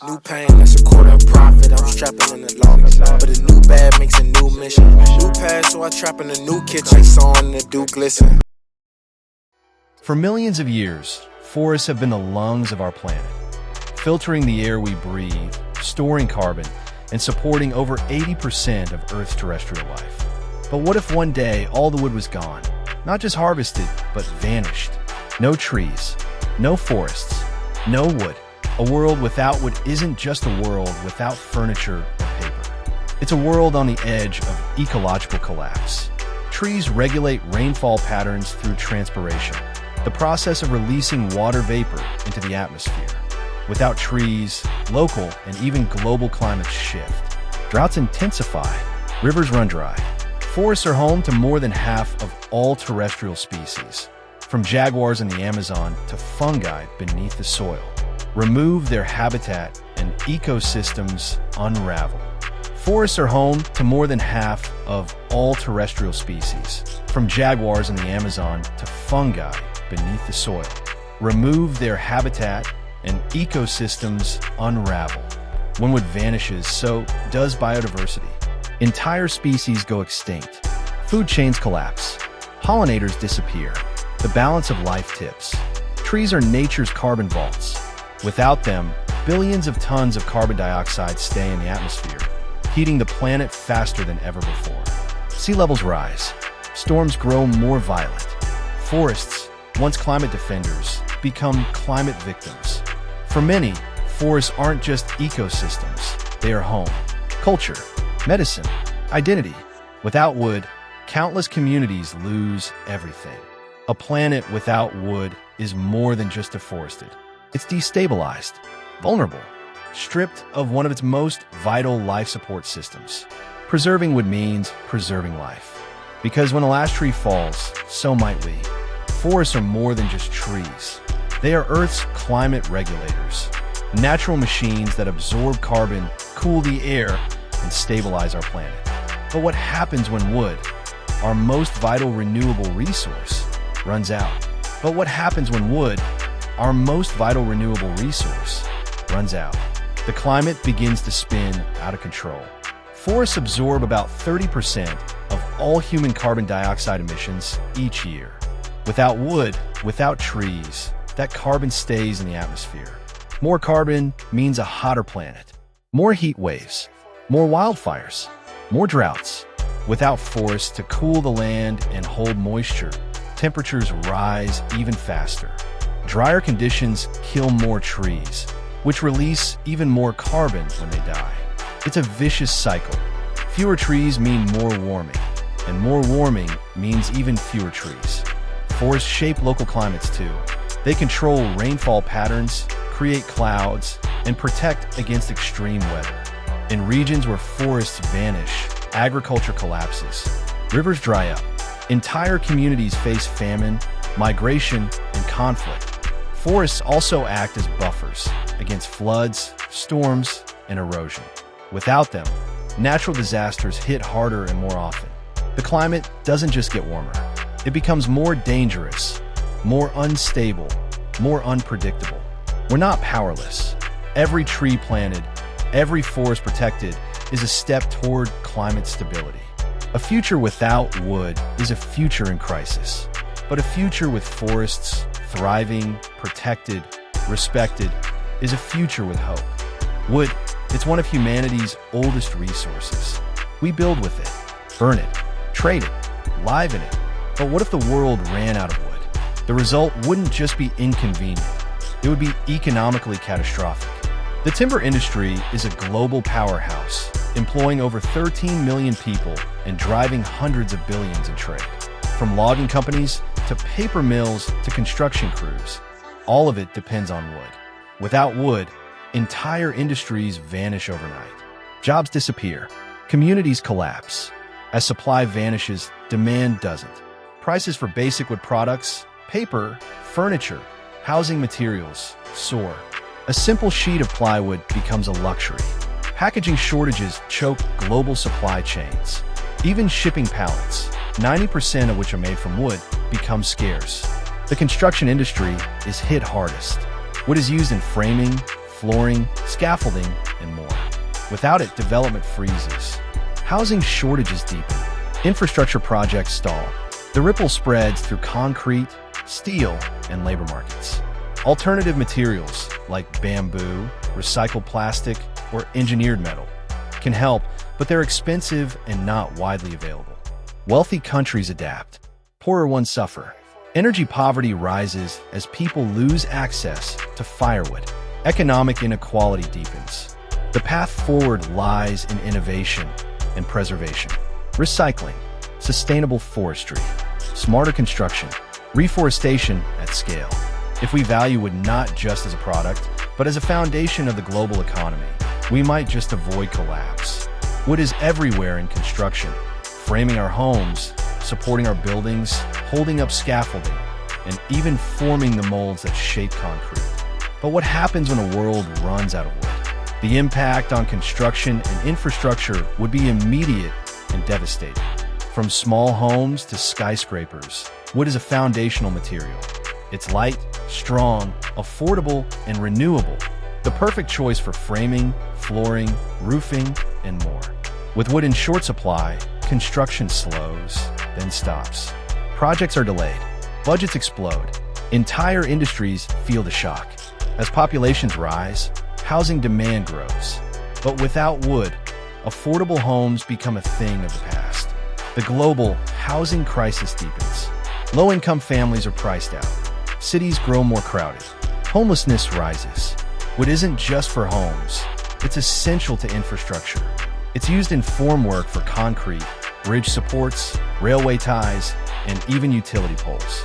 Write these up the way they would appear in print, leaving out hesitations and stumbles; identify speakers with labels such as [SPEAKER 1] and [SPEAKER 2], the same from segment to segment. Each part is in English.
[SPEAKER 1] New pain, that's a quarter of profit. I'm strapping in the longest, but a new bag makes a new mission. New pad, so I trap in a new kitchen. Sawing the dew glisten.
[SPEAKER 2] For millions of years, forests have been the lungs of our planet, filtering the air we breathe, storing carbon, and supporting over 80% of Earth's terrestrial life. But what if one day all the wood was gone? Not just harvested, but vanished. No trees, no forests, no wood. A world without wood isn't just a world without furniture or paper. It's a world on the edge of ecological collapse. Trees regulate rainfall patterns through transpiration, the process of releasing water vapor into the atmosphere. Without trees, local and even global climates shift. Droughts intensify, rivers run dry. Forests are home to more than half of all terrestrial species, from jaguars in the Amazon to fungi beneath the soil. Remove their habitat and ecosystems unravel. Forests are home to more than half of all terrestrial species, from jaguars in the Amazon to fungi beneath the soil. Remove their habitat and ecosystems unravel. When wood vanishes, so does biodiversity. Entire species go extinct. Food chains collapse. Pollinators disappear. The balance of life tips. Trees are nature's carbon vaults. Without them, billions of tons of carbon dioxide stay in the atmosphere, heating the planet faster than ever before. Sea levels rise. Storms grow more violent. Forests, once climate defenders, become climate victims. For many, forests aren't just ecosystems. They are home, culture, medicine, identity. Without wood, countless communities lose everything. A planet without wood is more than just deforested. It's destabilized, vulnerable, stripped of one of its most vital life support systems. Preserving wood means preserving life. Because when the last tree falls, so might we. Forests are more than just trees. They are Earth's climate regulators, natural machines that absorb carbon, cool the air, and stabilize our planet. But what happens when wood, our most vital renewable resource, runs out? But what happens when wood, our most vital renewable resource, runs out? The climate begins to spin out of control. Forests absorb about 30% of all human carbon dioxide emissions each year. Without wood, without trees, that carbon stays in the atmosphere. More carbon means a hotter planet, more heat waves, more wildfires, more droughts. Without forests to cool the land and hold moisture, temperatures rise even faster. Drier conditions kill more trees, which release even more carbon when they die. It's a vicious cycle. Fewer trees mean more warming, and more warming means even fewer trees. Forests shape local climates too. They control rainfall patterns, create clouds, and protect against extreme weather. In regions where forests vanish, agriculture collapses, rivers dry up, entire communities face famine, migration, and conflict. Forests also act as buffers against floods, storms, and erosion. Without them, natural disasters hit harder and more often. The climate doesn't just get warmer. It becomes more dangerous, more unstable, more unpredictable. We're not powerless. Every tree planted, every forest protected is a step toward climate stability. A future without wood is a future in crisis, but a future with forests thriving, protected, respected is a future with hope. Wood, it's one of humanity's oldest resources. We build with it, burn it, trade it, live in it. But what if the world ran out of wood? The result wouldn't just be inconvenient, it would be economically catastrophic. The timber industry is a global powerhouse, employing over 13 million people and driving hundreds of billions in trade. From logging companies to paper mills to construction crews, all of it depends on wood. Without wood, entire industries vanish overnight. Jobs disappear, communities collapse. As supply vanishes, demand doesn't. Prices for basic wood products, paper, furniture, housing materials soar. A simple sheet of plywood becomes a luxury. Packaging shortages choke global supply chains. Even shipping pallets, 90% of which are made from wood, become scarce. The construction industry is hit hardest. Wood is used in framing, flooring, scaffolding, and more. Without it, development freezes. Housing shortages deepen. Infrastructure projects stall. The ripple spreads through concrete, steel, and labor markets. Alternative materials like bamboo, recycled plastic, or engineered metal can help, but they're expensive and not widely available. Wealthy countries adapt. Poorer ones suffer. Energy poverty rises as people lose access to firewood. Economic inequality deepens. The path forward lies in innovation and preservation. Recycling, sustainable forestry, smarter construction, reforestation at scale. If we value wood not just as a product, but as a foundation of the global economy, we might just avoid collapse. Wood is everywhere in construction, framing our homes, supporting our buildings, holding up scaffolding, and even forming the molds that shape concrete. But what happens when a world runs out of wood? The impact on construction and infrastructure would be immediate and devastating. From small homes to skyscrapers, wood is a foundational material. It's light, strong, affordable, and renewable. The perfect choice for framing, flooring, roofing, and more. With wood in short supply, construction slows, then stops. Projects are delayed. Budgets explode. Entire industries feel the shock. As populations rise, housing demand grows. But without wood, affordable homes become a thing of the past. The global housing crisis deepens. Low-income families are priced out. Cities grow more crowded. Homelessness rises. Wood isn't just for homes. It's essential to infrastructure. It's used in formwork for concrete, bridge supports, railway ties, and even utility poles.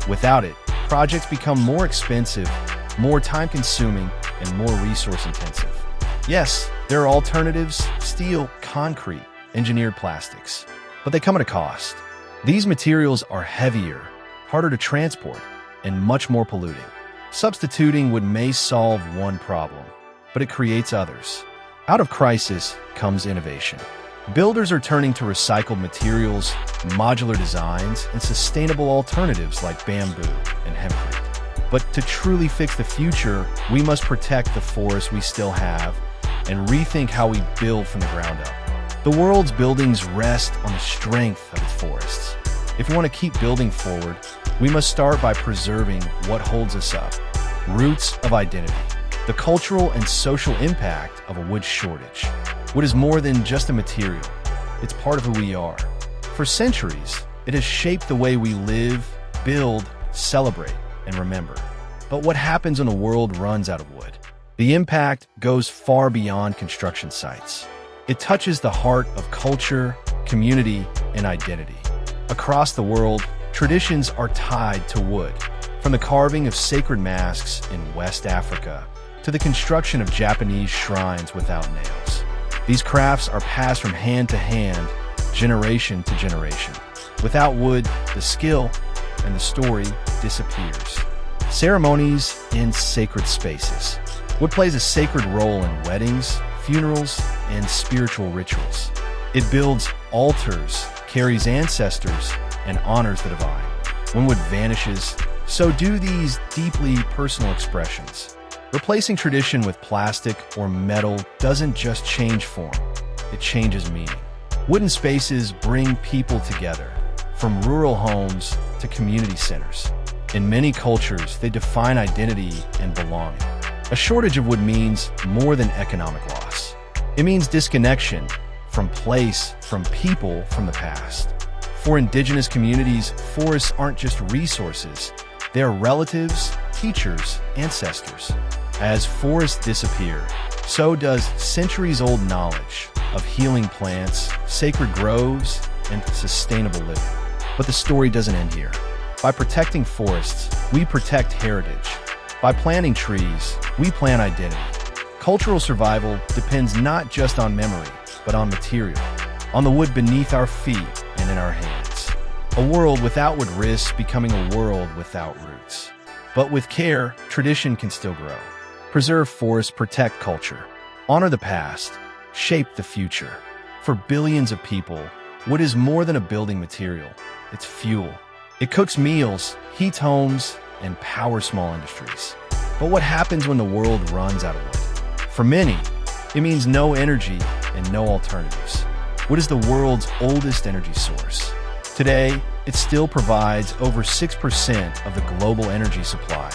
[SPEAKER 2] Without it, projects become more expensive, more time-consuming, and more resource-intensive. Yes, there are alternatives: steel, concrete, engineered plastics. But they come at a cost. These materials are heavier, harder to transport, and much more polluting. Substituting wood may solve one problem, but it creates others. Out of crisis comes innovation. Builders are turning to recycled materials, modular designs, and sustainable alternatives like bamboo and hempcrete. But to truly fix the future, we must protect the forests we still have and rethink how we build from the ground up. The world's buildings rest on the strength of its forests. If we want to keep building forward, we must start by preserving what holds us up. Roots of identity. The cultural and social impact of a wood shortage. Wood is more than just a material. It's part of who we are. For centuries, it has shaped the way we live, build, celebrate, and remember. But what happens when a world runs out of wood? The impact goes far beyond construction sites. It touches the heart of culture, community, and identity. Across the world, traditions are tied to wood, from the carving of sacred masks in West Africa to the construction of Japanese shrines without nails. These crafts are passed from hand to hand, generation to generation. Without wood, the skill and the story disappears. Ceremonies in sacred spaces. Wood plays a sacred role in weddings, funerals, and spiritual rituals. It builds altars, carries ancestors, and honors the divine. When wood vanishes, so do these deeply personal expressions. Replacing tradition with plastic or metal doesn't just change form, it changes meaning. Wooden spaces bring people together, from rural homes to community centers. In many cultures, they define identity and belonging. A shortage of wood means more than economic loss. It means disconnection from place, from people, from the past. For indigenous communities, forests aren't just resources. They are relatives, teachers, ancestors. As forests disappear, so does centuries-old knowledge of healing plants, sacred groves, and sustainable living. But the story doesn't end here. By protecting forests, we protect heritage. By planting trees, we plant identity. Cultural survival depends not just on memory, but on material, on the wood beneath our feet and in our hands. A world without wood risks becoming a world without roots. But with care, tradition can still grow. Preserve forests, protect culture. Honor the past, shape the future. For billions of people, wood is more than a building material. It's fuel. It cooks meals, heats homes, and powers small industries. But what happens when the world runs out of wood? For many, it means no energy and no alternatives. What is the world's oldest energy source? Today, it still provides over 6% of the global energy supply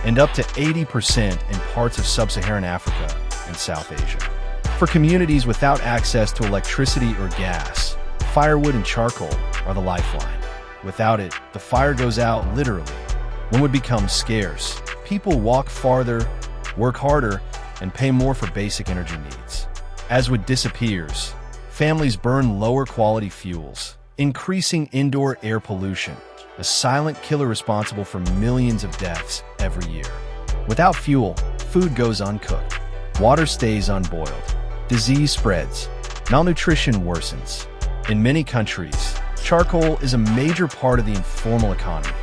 [SPEAKER 2] and up to 80% in parts of sub-Saharan Africa and South Asia. For communities without access to electricity or gas, firewood and charcoal are the lifeline. Without it, the fire goes out literally. When wood becomes scarce, people walk farther, work harder, and pay more for basic energy needs. As wood disappears, families burn lower quality fuels, increasing indoor air pollution, a silent killer responsible for millions of deaths every year. Without fuel, food goes uncooked, water stays unboiled, disease spreads, malnutrition worsens. In many countries, charcoal is a major part of the informal economy,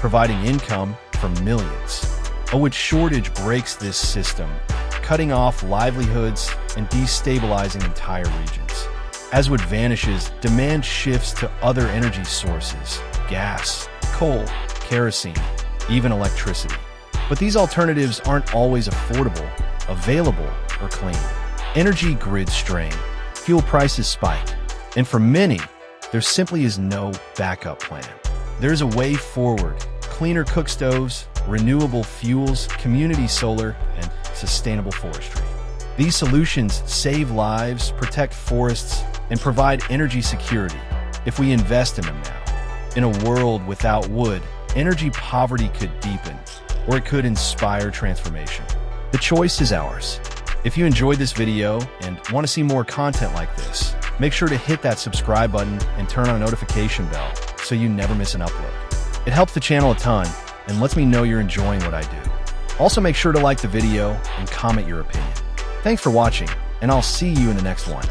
[SPEAKER 2] providing income for millions. A wood shortage breaks this system, cutting off livelihoods and destabilizing entire regions. As wood vanishes, demand shifts to other energy sources: gas, coal, kerosene, even electricity. But these alternatives aren't always affordable, available, or clean. Energy grids strain, fuel prices spike, and for many, there simply is no backup plan. There's a way forward: cleaner cook stoves, renewable fuels, community solar, and sustainable forestry. These solutions save lives, protect forests, and provide energy security if we invest in them now. In a world without wood, energy poverty could deepen, or it could inspire transformation. The choice is ours. If you enjoyed this video and want to see more content like this, make sure to hit that subscribe button and turn on a notification bell so you never miss an upload. It helps the channel a ton and lets me know you're enjoying what I do. Also, make sure to like the video and comment your opinion. Thanks for watching, and I'll see you in the next one.